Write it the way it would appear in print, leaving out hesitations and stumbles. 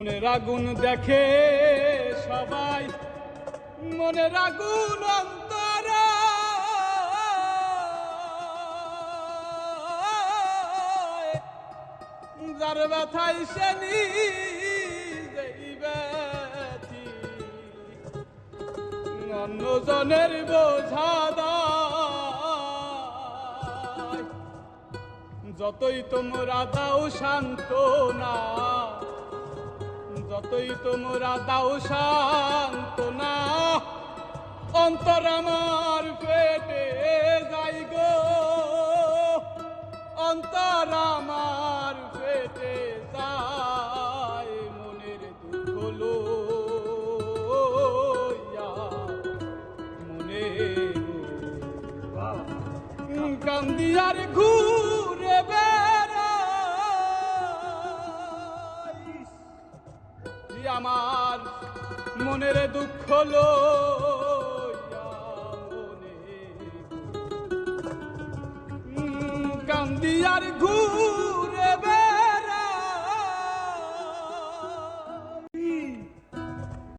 মনের আগুন দেখে সবাই, মনের আগুন অন্তরে যার ব্যথায় সে নিজেই ব্যথি, অন্যজনের বোঝা দায়। যতই তোমরা দাও সান্ত্বনা, যতই তোমরা দাও সান্ত্বনা, অন্তর আমার পেটে যাই গো, অন্তর আমার পেটে যায়। মনের দুঃখ লইয়া মনের কান্দিয়ার ঘুরে বেড়াই, আমার মনের দুঃখ লইয়া মনে কান্দিয়ার ঘুরে